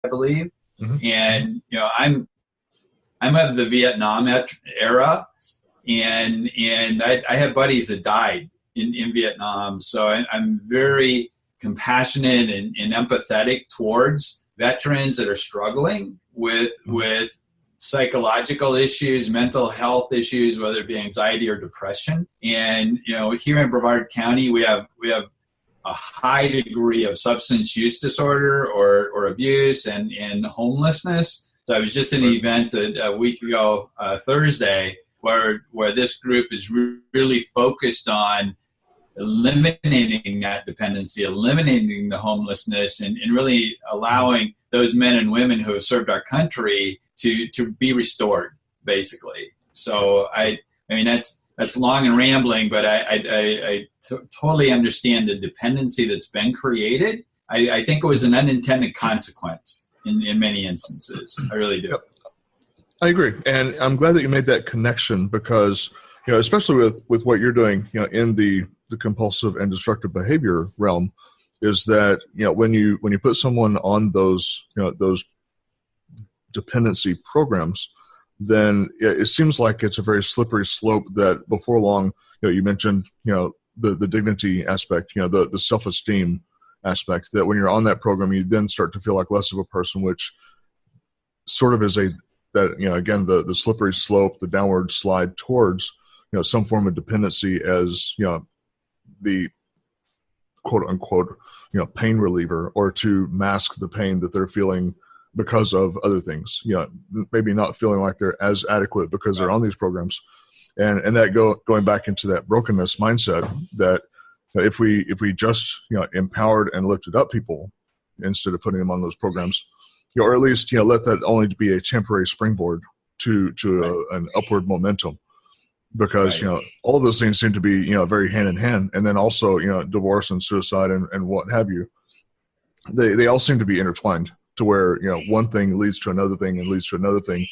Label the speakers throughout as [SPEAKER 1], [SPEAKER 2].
[SPEAKER 1] I believe. And I'm of the Vietnam era, and I have buddies that died in Vietnam, so I'm very compassionate and empathetic towards veterans that are struggling with psychological issues, mental health issues, whether it be anxiety or depression. And here in Brevard County, we have a high degree of substance use disorder or abuse and homelessness. So I was just in an event a week ago, Thursday, where this group is really focused on eliminating that dependency, eliminating the homelessness, and really allowing those men and women who have served our country to be restored, basically. So I mean that's long and rambling, but I totally understand the dependency that's been created. I think it was an unintended consequence in many instances. I really do.
[SPEAKER 2] Yep. I agree. And I'm glad that you made that connection because, especially with what you're doing, in the compulsive and destructive behavior realm, is that, when you put someone on those dependency programs, then it seems like it's a very slippery slope that before long, you mentioned, the dignity aspect, the self-esteem aspect, that when you're on that program, you then start to feel like less of a person, which sort of is again, the slippery slope, the downward slide towards, some form of dependency as, the quote unquote, pain reliever, or to mask the pain that they're feeling because of other things, maybe not feeling like they're as adequate because they're on these programs. And that going back into that brokenness mindset that if we just, empowered and lifted up people instead of putting them on those programs, or at least, let that only be a temporary springboard to an upward momentum, because, all of those things seem to be, very hand in hand. And then also, divorce and suicide and what have you, they all seem to be intertwined to where, one thing leads to another thing and leads to another thing.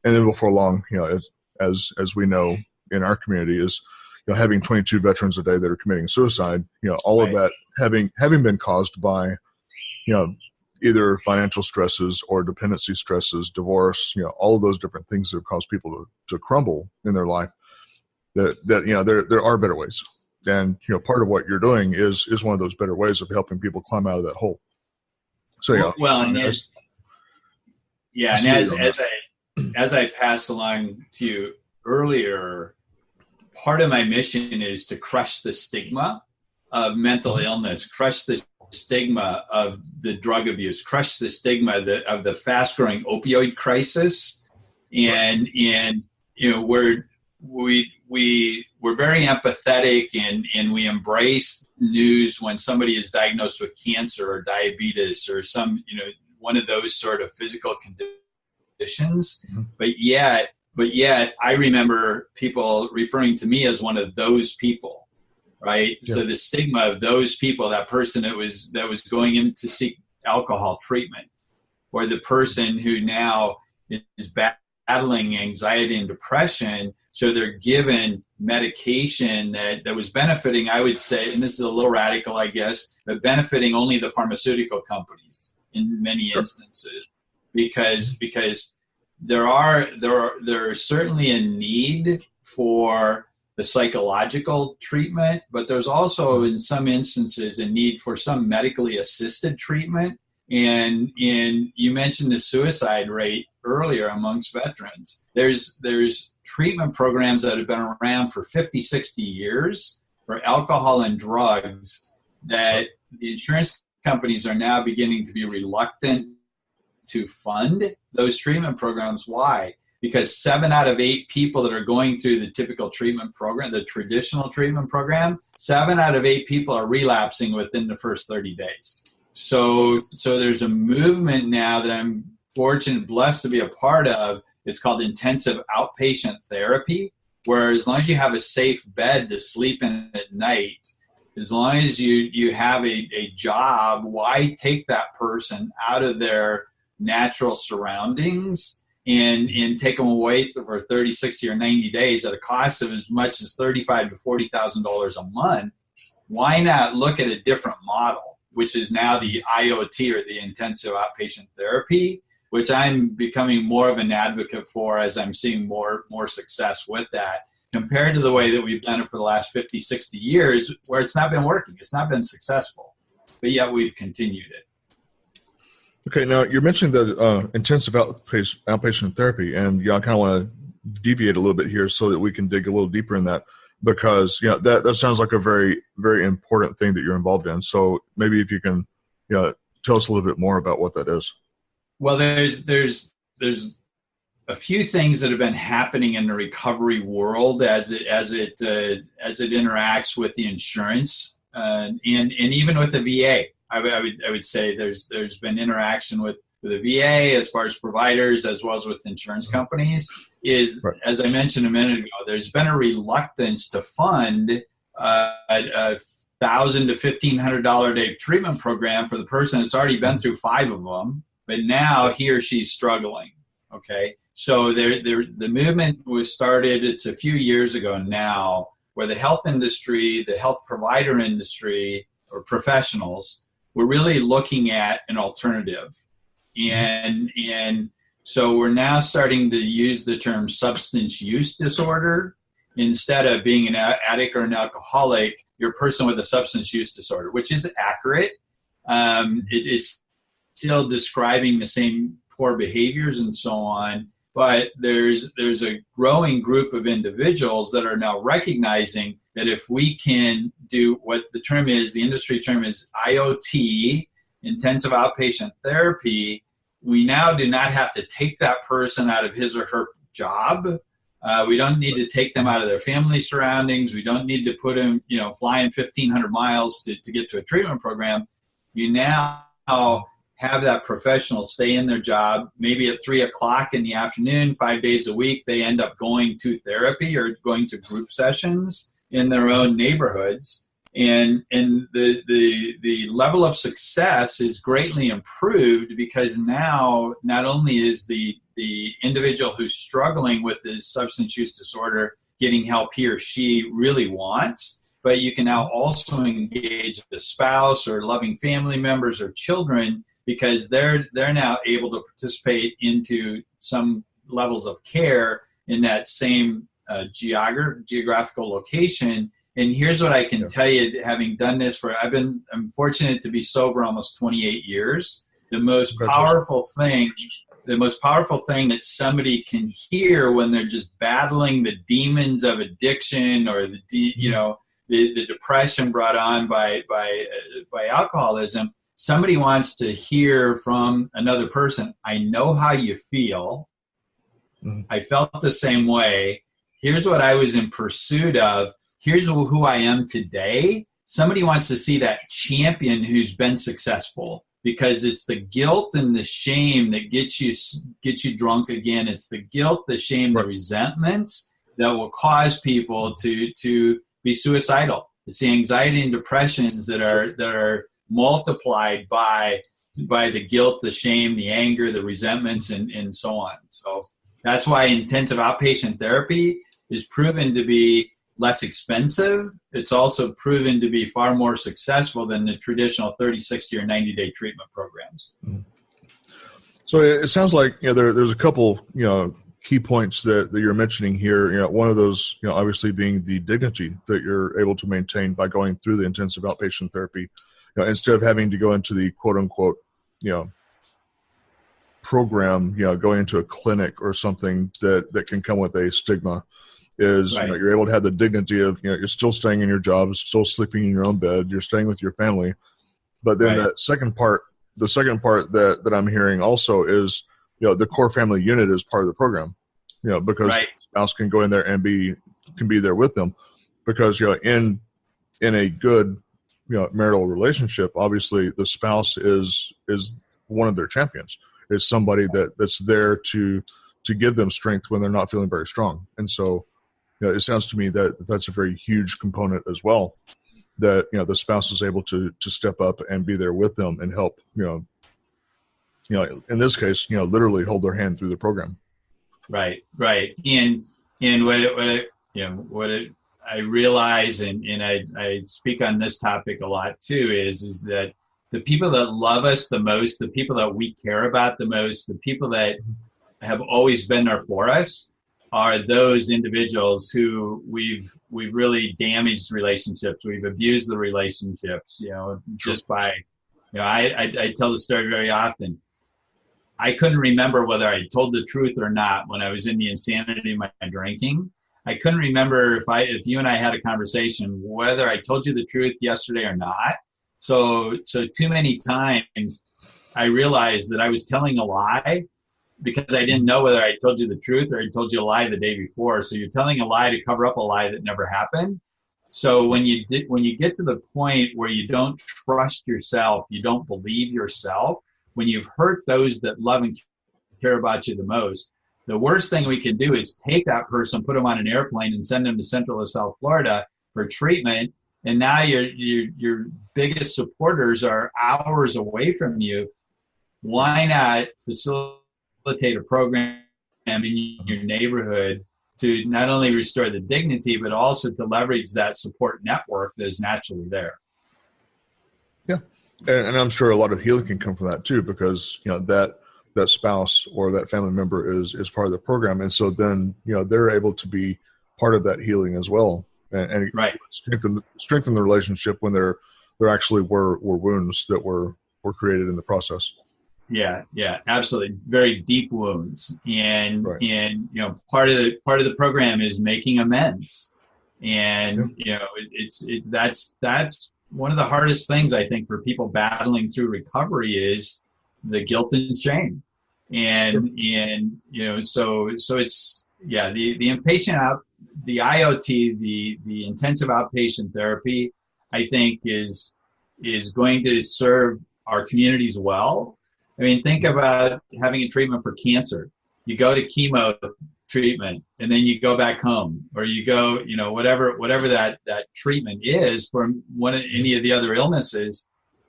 [SPEAKER 2] And then before long, as we know in our community is, having 22 veterans a day that are committing suicide, all of that having been caused by, either financial stresses or dependency stresses, divorce, all of those different things that have caused people to crumble in their life, that there are better ways. And, part of what you're doing is one of those better ways of helping people climb out of that hole. So,
[SPEAKER 1] as I passed along to you earlier, part of my mission is to crush the stigma of mental illness, crush the stigma of the drug abuse, crush the stigma of the fast-growing opioid crisis, and we're very empathetic and we embrace news when somebody is diagnosed with cancer or diabetes or some one of those sort of physical conditions, but yet I remember people referring to me as one of those people, right? Yeah. So the stigma of those people, that person that was going in to seek alcohol treatment, or the person who now is battling anxiety and depression, so they're given medication that was benefiting, I would say, and this is a little radical, I guess, but benefiting only the pharmaceutical companies in many instances, because there are certainly a need for the psychological treatment, but there's also in some instances a need for some medically assisted treatment. And you mentioned the suicide rate earlier amongst veterans. There's treatment programs that have been around for 50, 60 years for alcohol and drugs that the insurance companies are now beginning to be reluctant to fund those treatment programs. Why? Because 7 out of 8 people that are going through the typical treatment program, the traditional treatment program, 7 out of 8 people are relapsing within the first 30 days. So there's a movement now that I'm fortunate, blessed to be a part of. It's called intensive outpatient therapy, where as long as you have a safe bed to sleep in at night, as long as you have a job, why take that person out of their natural surroundings and take them away for 30, 60, or 90 days at a cost of as much as $35,000 to $40,000 a month? Why not look at a different model? which is now the IoT, or the intensive outpatient therapy, which I'm becoming more of an advocate for as I'm seeing more success with that, compared to the way that we've done it for the last 50, 60 years, where it's not been working. It's not been successful, but yet we've continued it.
[SPEAKER 2] Okay, now you're mentioning the intensive outpatient therapy, and I kind of want to deviate a little bit here so that we can dig a little deeper in that, because that sounds like a very, very important thing that you're involved in. So maybe if you can tell us a little bit more about what that is.
[SPEAKER 1] Well, there's a few things that have been happening in the recovery world as it interacts with the insurance and even with the VA. I would say there's been interaction with the VA as far as providers as well as with insurance companies. Right. As I mentioned a minute ago, there's been a reluctance to fund a $1,000 to $1,500 a day treatment program for the person that's already been through 5 of them, but now he or she's struggling. Okay, so the movement was started. It's a few years ago now, where the health industry, the health provider industry, or professionals were really looking at an alternative, and so we're now starting to use the term substance use disorder instead of being an addict or an alcoholic. You're a person with a substance use disorder, which is accurate. It's still describing the same poor behaviors and so on, but there's a growing group of individuals that are now recognizing that if we can do what the industry term is IoT, intensive outpatient therapy, we now do not have to take that person out of his or her job. We don't need to take them out of their family surroundings. We don't need to put them, flying 1,500 miles to get to a treatment program. You now have that professional stay in their job, maybe at 3:00 in the afternoon, 5 days a week. They end up going to therapy or going to group sessions in their own neighborhoods. And the level of success is greatly improved, because now not only is the individual who's struggling with the substance use disorder getting help he or she really wants, but you can now also engage the spouse or loving family members or children, because they're now able to participate into some levels of care in that same geographical location. And here's what I can tell you, having done this I'm fortunate to be sober almost 28 years. The most powerful thing that somebody can hear when they're just battling the demons of addiction or the depression brought on by alcoholism, somebody wants to hear from another person, I know how you feel. I felt the same way. Here's what I was in pursuit of. Here's who I am today. Somebody wants to see that champion who's been successful, because it's the guilt and the shame that gets you drunk again. It's the guilt, the shame, the resentments that will cause people to be suicidal. It's the anxiety and depressions that are multiplied by the guilt, the shame, the anger, the resentments, and so on. So that's why intensive outpatient therapy is proven to be less expensive. It's also proven to be far more successful than the traditional 30, 60, or 90-day treatment programs.
[SPEAKER 2] So it sounds like there's a couple key points that you're mentioning here. One of those obviously being the dignity that you're able to maintain by going through the intensive outpatient therapy, instead of having to go into the quote unquote program, going into a clinic or something that can come with a stigma. Is
[SPEAKER 1] right.
[SPEAKER 2] You're able to have the dignity of you're still staying in your job, still sleeping in your own bed, you're staying with your family, but then the second part that I'm hearing also is the core family unit is part of the program, because the spouse can go in there and can be there with them, because in a good marital relationship, obviously the spouse is one of their champions, is somebody that's there to give them strength when they're not feeling very strong. And so it sounds to me that that's a very huge component as well, that the spouse is able to step up and be there with them and help in this case literally hold their hand through the program. Right.
[SPEAKER 1] And what I realize, and I speak on this topic a lot too, is that the people that love us the most, the people that we care about the most, the people that have always been there for us are those individuals who we've really damaged relationships. We've abused the relationships, just by, I tell the story very often. I couldn't remember whether I told the truth or not when I was in the insanity of my drinking. I couldn't remember if you and I had a conversation, whether I told you the truth yesterday or not. So too many times I realized that I was telling a lie because I didn't know whether I told you the truth or I told you a lie the day before. So you're telling a lie to cover up a lie that never happened. So when you get to the point where you don't trust yourself, you don't believe yourself, when you've hurt those that love and care about you the most, the worst thing we can do is take that person, put them on an airplane, and send them to Central or South Florida for treatment. And now your biggest supporters are hours away from you. Why not facilitate a program in your neighborhood to not only restore the dignity, but also to leverage that support network that is naturally there?
[SPEAKER 2] Yeah. And I'm sure a lot of healing can come from that too, because, that spouse or that family member is part of the program. And so then, they're able to be part of that healing as well. And
[SPEAKER 1] right.
[SPEAKER 2] strengthen the relationship when there actually were wounds that were created in the process.
[SPEAKER 1] Yeah, absolutely. Very deep wounds. And,
[SPEAKER 2] right.
[SPEAKER 1] and, part of the program is making amends. And, that's one of the hardest things I think for people battling through recovery is the guilt and shame. And so it's the inpatient the IoT, the intensive outpatient therapy, I think is going to serve our communities well. I mean, think about having a treatment for cancer. You go to chemo treatment and then you go back home, or you go, whatever that treatment is for any of the other illnesses.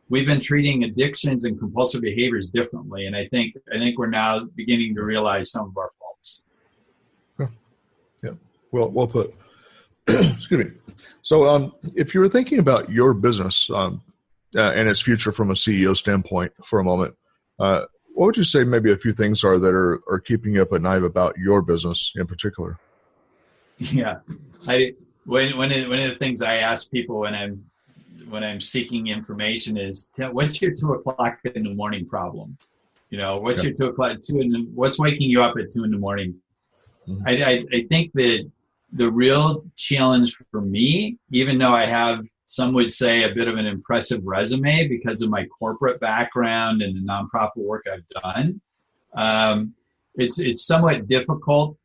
[SPEAKER 1] We've been treating addictions and compulsive behaviors differently, and I think we're now beginning to realize some of our faults.
[SPEAKER 2] Yeah. Well put. Excuse me. So, if you were thinking about your business and its future from a CEO standpoint for a moment, what would you say maybe a few things are that are keeping you up at night about your business in particular?
[SPEAKER 1] Yeah, one of the things I ask people when I'm seeking information is, what's your 2:00 in the morning problem? What's your 2:00, what's waking you up at 2 a.m? Mm-hmm. I think that the real challenge for me, even though I have, some would say, a bit of an impressive resume because of my corporate background and the nonprofit work I've done, it's somewhat difficult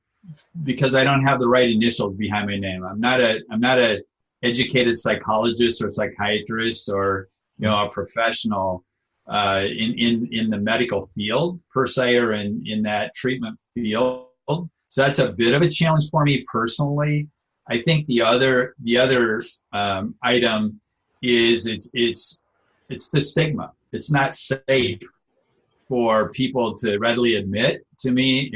[SPEAKER 1] because I don't have the right initials behind my name. I'm not a educated psychologist or psychiatrist or a professional in the medical field per se, or in that treatment field. So that's a bit of a challenge for me personally. I think the other item is it's the stigma. It's not safe for people to readily admit to me.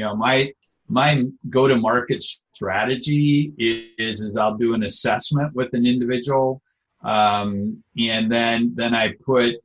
[SPEAKER 1] My go-to-market strategy is I'll do an assessment with an individual, and then I put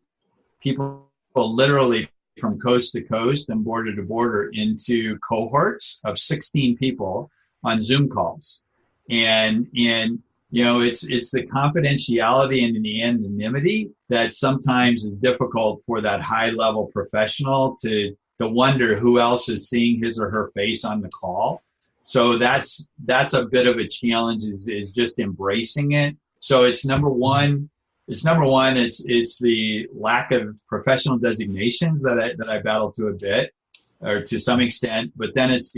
[SPEAKER 1] people literally from coast to coast and border to border into cohorts of 16 people on Zoom calls. And it's the confidentiality and the anonymity that sometimes is difficult for that high level professional to wonder who else is seeing his or her face on the call. So that's a bit of a challenge, is just embracing it. So it's number one. It's the lack of professional designations that I battle to a bit, or to some extent. But then it's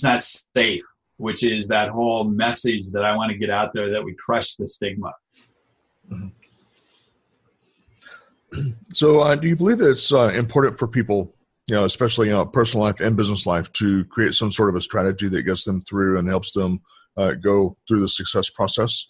[SPEAKER 1] not safe, which is that whole message that I want to get out there, that we crush the stigma.
[SPEAKER 2] Mm-hmm. So do you believe that it's important for people, especially personal life and business life, to create some sort of a strategy that gets them through and helps them go through the success process?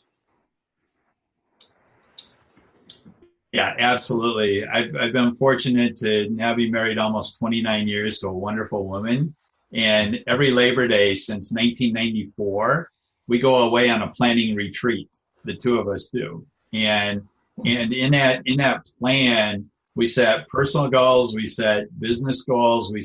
[SPEAKER 1] Yeah, absolutely. I've been fortunate to now be married almost 29 years to a wonderful woman. And every Labor Day since 1994, we go away on a planning retreat. The two of us do. And And in that plan, we set personal goals, we set business goals, we